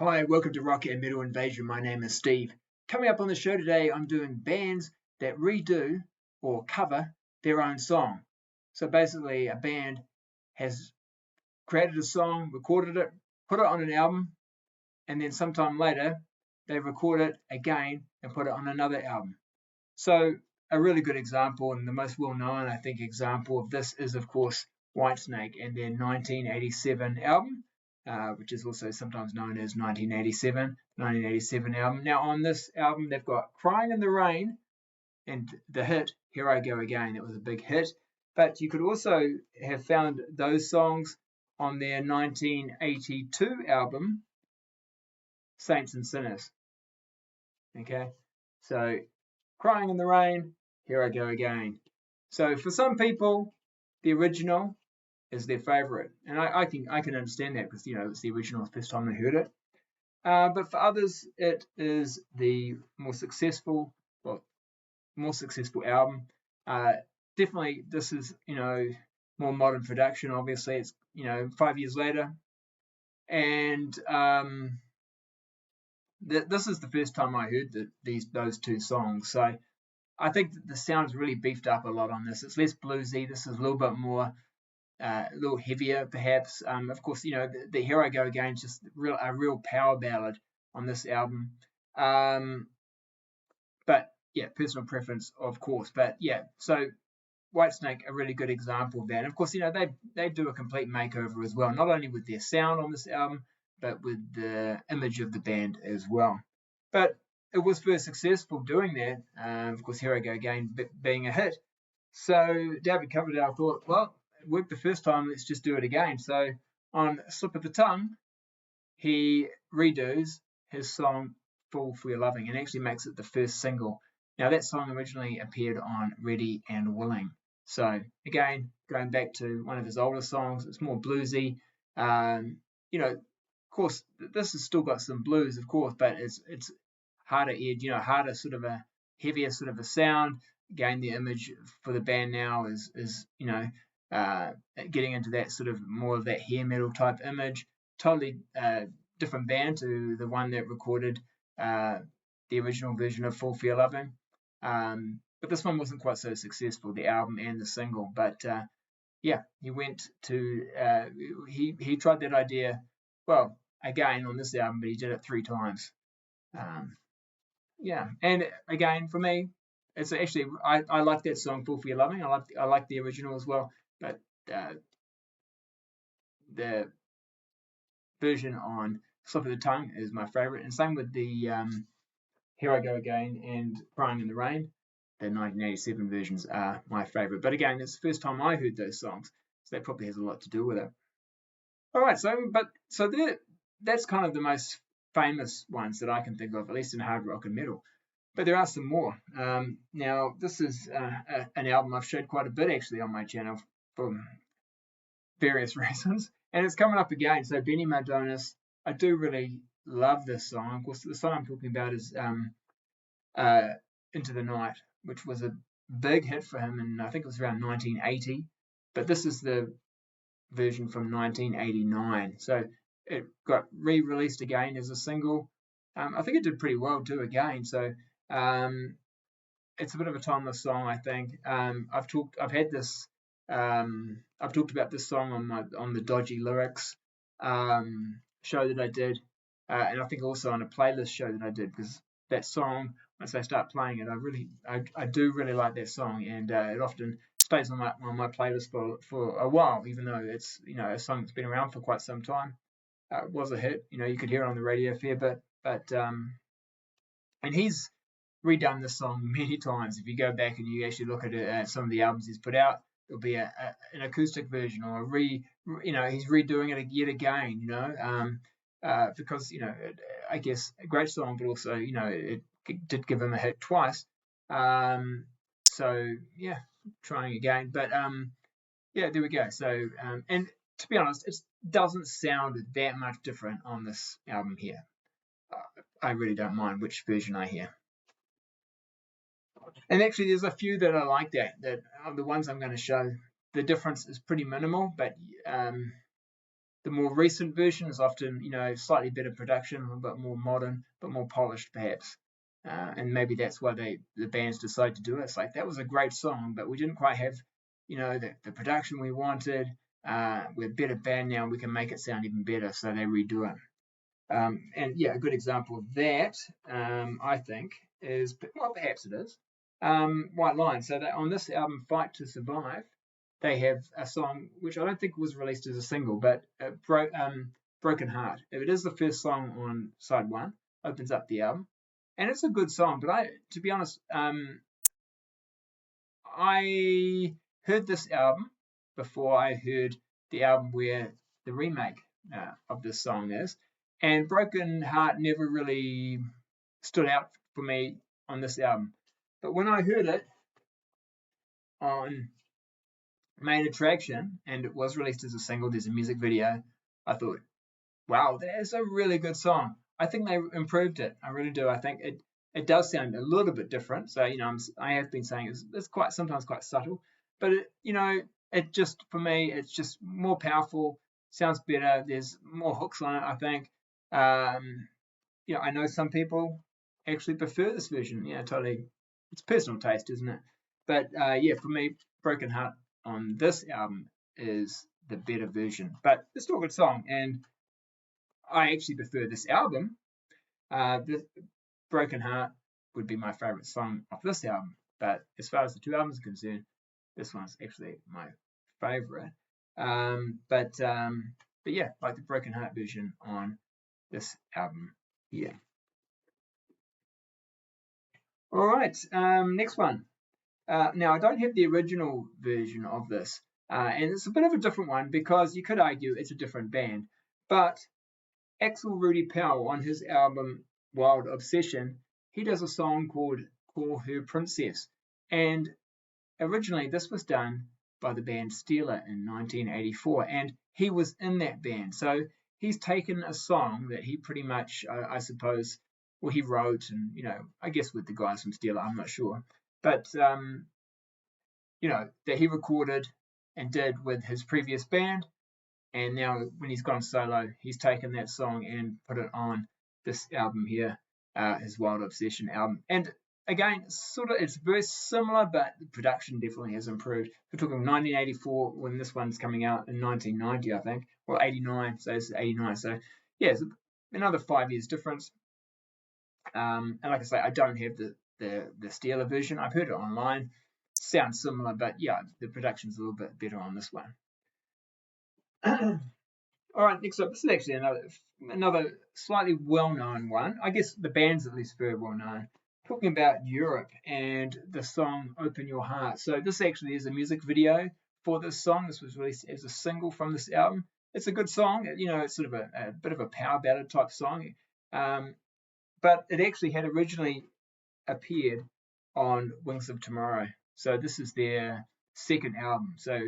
Hi, welcome to Rock and Metal Invasion. My name is Steve. Coming up on the show today, I'm doing bands that redo or cover their own song. So basically, a band has created a song, recorded it, put it on an album, and then sometime later, they record it again and put it on another album. So a really good example, and the most well-known, I think, example of this is, of course, Whitesnake and their 1987 album, which is also sometimes known as 1987 album. Now, on this album, they've got Crying in the Rain and the hit Here I Go Again. It was a big hit. But you could also have found those songs on their 1982 album, Saints and Sinners. Okay, so Crying in the Rain, Here I Go Again. So for some people, the original is their favorite, and I can understand that because it's the original the first time they heard it. But for others, it is the more successful album. Definitely, this is more modern production. Obviously, it's 5 years later, and this is the first time I heard those two songs. So I think that the sound's really beefed up a lot on this. It's less bluesy. This is a little bit more, a little heavier, perhaps. Of course, the Here I Go Again is just a real power ballad on this album. But yeah, personal preference, of course. But yeah, so Whitesnake, a really good example of that. And of course, they do a complete makeover as well, not only with their sound on this album, but with the image of the band as well. But it was very successful doing that. Of course, Here I Go Again being a hit. So David Coverdale thought, well, it worked the first time, let's just do it again. So on Slip of the Tongue, he redoes his song Fall for Your Loving and actually makes it the first single. Now, that song originally appeared on Ready and Willing. So again, going back to one of his older songs, it's more bluesy. Of course, this has still got some blues, of course, but it's harder edge, harder sort of a heavier sort of a sound. Again, the image for the band now is getting into that sort of more of that hair metal type image. Totally different band to the one that recorded the original version of Fall for Your Loving. But this one wasn't quite so successful, the album and the single. But yeah, he went to he tried that idea, well, again on this album, but he did it 3 times. Yeah, and again for me, it's actually I like that song Fall for Your Loving. I like the original as well, but the version on Slip of the Tongue is my favorite, and same with the Here I Go Again and Crying in the Rain. The 1987 versions are my favorite. But again, it's the first time I heard those songs, so that probably has a lot to do with it. All right, so that's kind of the most famous ones that I can think of, at least in hard rock and metal. But there are some more. Now, this is an album I've showed quite a bit actually on my channel for various reasons, and it's coming up again. So Benny Mardones, I do really love this song. Of course, the song I'm talking about is Into the Night, which was a big hit for him, and I think it was around 1980. But this is the version from 1989. So it got re-released again as a single. I think it did pretty well too again. So it's a bit of a timeless song, I think. I've talked about this song on the Dodgy Lyrics show that I did, and I think also on a playlist show that I did, because that song, once I start playing it, I do really like that song, and it often stays on my playlist for a while, even though it's a song that's been around for quite some time. It was a hit, you could hear it on the radio a fair bit, but and he's redone this song many times. If you go back and you actually look at some of the albums he's put out, there'll be an acoustic version, or he's redoing it yet again, because I guess a great song, but also it did give him a hit twice. So yeah, trying again, but yeah, there we go. So and to be honest, it doesn't sound that much different on this album here. I really don't mind which version I hear. And actually, there's a few that I like that are the ones I'm going to show. The difference is pretty minimal, but The more recent version is often, slightly better production, a little bit more modern, but more polished perhaps. And maybe that's why the bands decide to do it. It's like, that was a great song, but we didn't quite have, the production we wanted. We're a better band now, and we can make it sound even better, so they redo it. And yeah, a good example of that, I think, is, well, perhaps it is, White Lion. So on this album, Fight to Survive, they have a song which I don't think was released as a single, but Broken Heart. It is the first song on side one, opens up the album, and it's a good song. But to be honest, I heard this album before I heard the album where the remake of this song is, and Broken Heart never really stood out for me on this album. But when I heard it on Main Attraction, and it was released as a single, there's a music video, I thought, wow, that is a really good song. I think they improved it. I really do. I think it does sound a little bit different. So, I have been saying it's quite, sometimes quite subtle, but it just, for me, it's just more powerful, sounds better. There's more hooks on it, I think. I know some people actually prefer this version. Yeah, totally. It's personal taste, isn't it? But yeah, for me, Broken Heart on this album is the better version. But it's still a good song, and I actually prefer this album. The Broken Heart would be my favorite song off this album. But as far as the two albums are concerned, this one's actually my favorite. But yeah, like the Broken Heart version on this album here. All right, next one. Now, I don't have the original version of this, and it's a bit of a different one because you could argue it's a different band. But Axel Rudy Powell, on his album Wild Obsession, he does a song called Call Her Princess. And originally, this was done by the band Steeler in 1984, and he was in that band. So he's taken a song that he pretty much, I suppose, well, he wrote, and, I guess with the guys from Steeler, I'm not sure. But, that he recorded and did with his previous band. And now when he's gone solo, he's taken that song and put it on this album here, his Wild Obsession album. And again, it's very similar, but the production definitely has improved. We're talking 1984 when this one's coming out in 1990, I think, or 89. So it's 89. So yeah, it's another 5 years difference. And like I say, I don't have the Steeler version. I've heard it online. Sounds similar, but yeah, the production's a little bit better on this one. All right, next up, this is actually another slightly well-known one. I guess the band's at least very well-known. Talking about Europe and the song Open Your Heart. So this actually is a music video for this song. This was released as a single from this album. It's a good song. It's sort of a bit of a power ballad type song. But it actually had originally appeared on Wings of Tomorrow. So this is their second album. So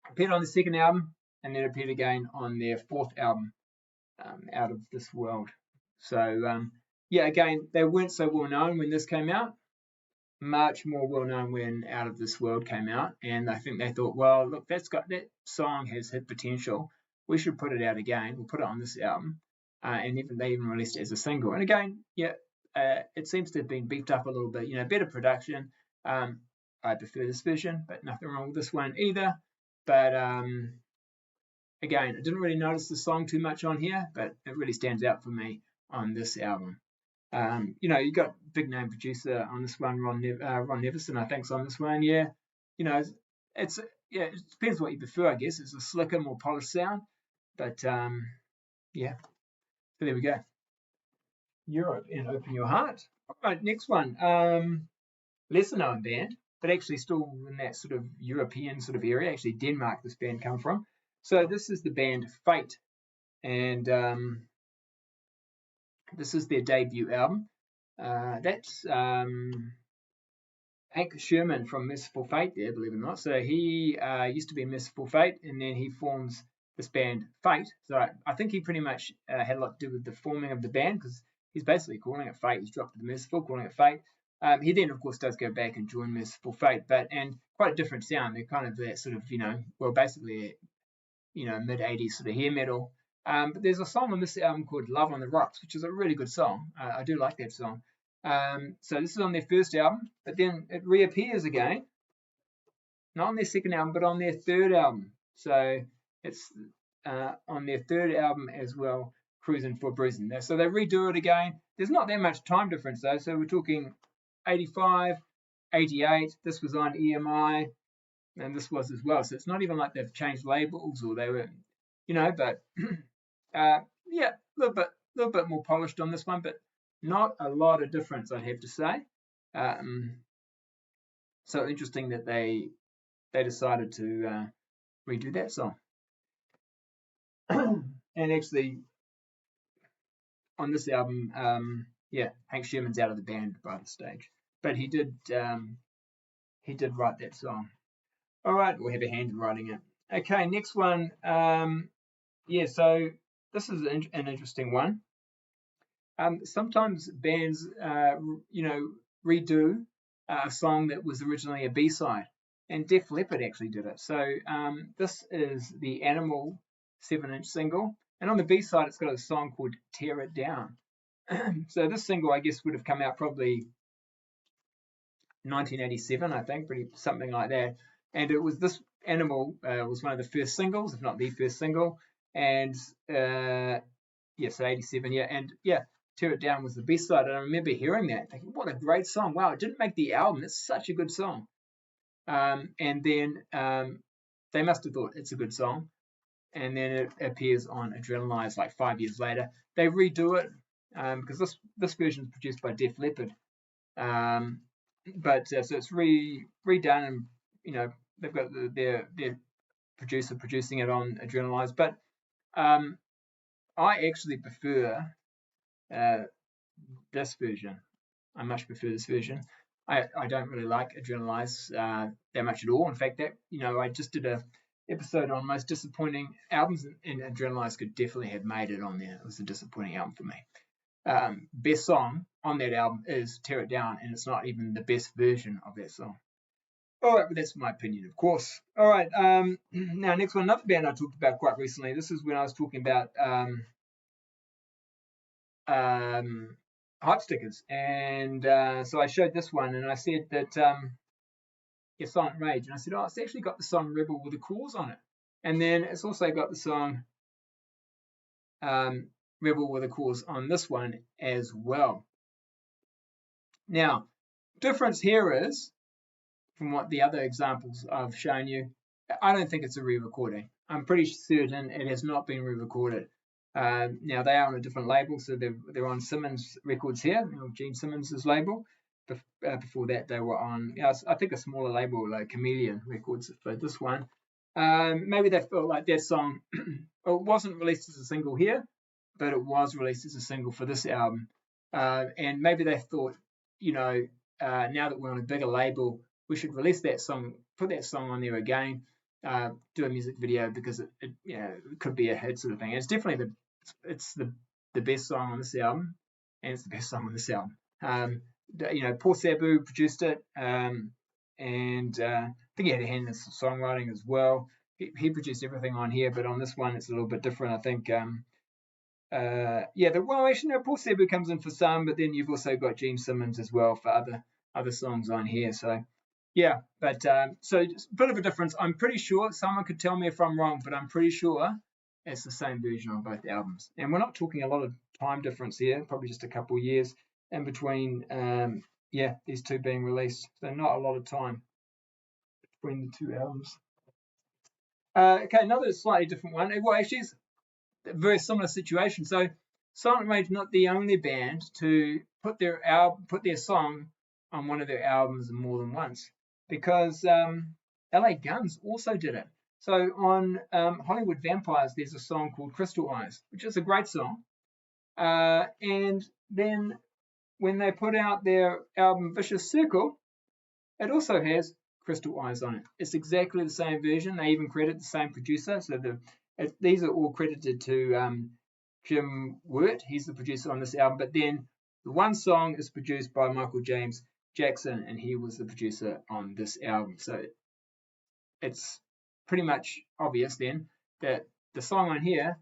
appeared on the second album, and then appeared again on their fourth album, Out of This World. So yeah, again, they weren't so well known when this came out. Much more well known when Out of This World came out, and I think they thought, well, look, that song has hit potential. We should put it out again. We'll put it on this album, and they even released it as a single. And again, yeah, it seems to have been beefed up a little bit. Better production. I prefer this version, but nothing wrong with this one either. But again, I didn't really notice the song too much on here, but it really stands out for me on this album. You got big name producer on this one, Ron Nevison, I think's on this one. Yeah, it depends what you prefer, I guess. It's a slicker, more polished sound, but yeah. So there we go. Europe and Open Your Heart. All right, next one. Lesser known band, but actually still in that sort of European sort of area. Actually, Denmark, this band come from. So this is the band Fate, and this is their debut album. That's Hank Sherman from Merciful Fate there, believe it or not. So he used to be in Merciful Fate, and then he forms this band Fate. So I think he pretty much had a lot to do with the forming of the band, because he's basically calling it Fate. He's dropped to the Merciful, calling it Fate. He then, of course, does go back and join Merciful Fate, and quite a different sound. They're kind of that sort of, well, basically, mid 80s sort of hair metal. But there's a song on this album called Love on the Rocks, which is a really good song. I do like that song. So this is on their first album, but then it reappears again, not on their second album, but on their third album. So it's on their third album as well, Cruising for Bruising. So they redo it again. There's not that much time difference though. So we're talking 85, 88. This was on EMI, and this was as well. So it's not even like they've changed labels or they were, but yeah, a little bit more polished on this one, but not a lot of difference, I'd have to say. So interesting that they decided to redo that song. And actually, on this album, Hank Sherman's out of the band by the stage, but he did write that song. All right, we'll have a hand in writing it. Okay, next one. So this is an interesting one. Sometimes bands, redo a song that was originally a B-side, and Def Leppard actually did it. So this is the Animal 7-inch single, and on the B-side it's got a song called Tear It Down. So this single, I guess, would have come out probably 1987, I think, something like that. And it was this Animal was one of the first singles, if not the first single, and so 87, and Tear It Down was the B-side. And I remember hearing that, thinking, what a great song. Wow, it didn't make the album. It's such a good song. And then they must have thought it's a good song. And then it appears on Adrenalize like 5 years later. They redo it because this version is produced by Def Leppard. So it's redone, and they've got their producer producing it on Adrenalize. But I actually prefer this version. I much prefer this version. I don't really like Adrenalize that much at all. In fact, I just did a episode on most disappointing albums, and Adrenalize could definitely have made it on there. It was a disappointing album for me. Best song on that album is Tear It Down, and it's not even the best version of that song. All right, but that's my opinion, of course. All right, now next one, another band I talked about quite recently. This is when I was talking about hype stickers, and so I showed this one, and I said that Silent Rage, and I said, it's actually got the song Rebel with a Cause on it, and then it's also got the song Rebel with a Cause on this one as well. Now, difference here is, from what the other examples I've shown you, I don't think it's a re-recording. I'm pretty certain it has not been re-recorded. Now, they are on a different label, so they're on Simmons Records here, Gene Simmons' label. Before that, they were on, I think, a smaller label, like Chameleon Records for this one. Maybe they felt like that song, it wasn't released as a single here, but it was released as a single for this album. And maybe they thought, now that we're on a bigger label, we should release that song, put that song on there again, do a music video, because it could be a hit sort of thing. And it's definitely the best song on this album, and it's the best song on this album. Paul Sabu produced it, and I think he had a hand in the songwriting as well. He produced everything on here, but on this one it's a little bit different, I think. Paul Sabu comes in for some, but then you've also got Gene Simmons as well for other songs on here. So so it's a bit of a difference. I'm pretty sure, someone could tell me if I'm wrong, but I'm pretty sure it's the same version on both albums. And we're not talking a lot of time difference here, probably just a couple years in between these two being released. So not a lot of time between the two albums. Okay, another slightly different one. Well, actually, it's a very similar situation. So Silent Rage, not the only band to put their song on one of their albums more than once, because LA Guns also did it. So on Hollywood Vampires, there's a song called Crystal Eyes, which is a great song. And then when they put out their album Vicious Circle, it also has Crystal Eyes on it. It's exactly the same version. They even credit the same producer. So these are all credited to Jim Wirt. He's the producer on this album. But then the one song is produced by Michael James Jackson, and he was the producer on this album. So it's pretty much obvious then that the song on here,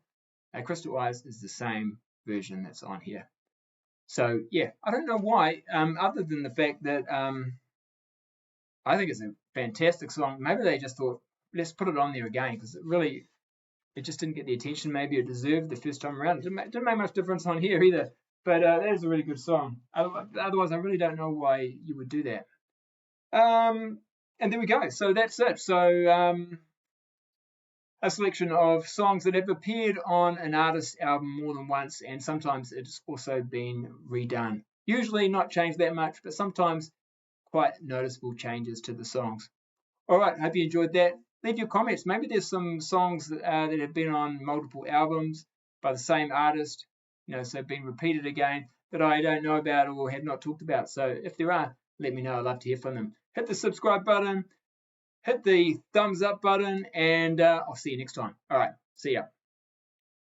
Crystal Eyes, is the same version that's on here. So yeah, I don't know why, other than the fact that I think it's a fantastic song. Maybe they just thought, let's put it on there again, because it just didn't get the attention maybe it deserved the first time around. It didn't make much difference on here either. But that is a really good song. Otherwise, I really don't know why you would do that. And there we go. So that's it. So a selection of songs that have appeared on an artist's album more than once, and sometimes it's also been redone. Usually not changed that much, but sometimes quite noticeable changes to the songs. All right, hope you enjoyed that. Leave your comments. Maybe there's some songs that have been on multiple albums by the same artist, so been repeated again, that I don't know about or have not talked about. So if there are, let me know. I'd love to hear from them. Hit the subscribe button, hit the thumbs up button, and I'll see you next time. All right, see ya.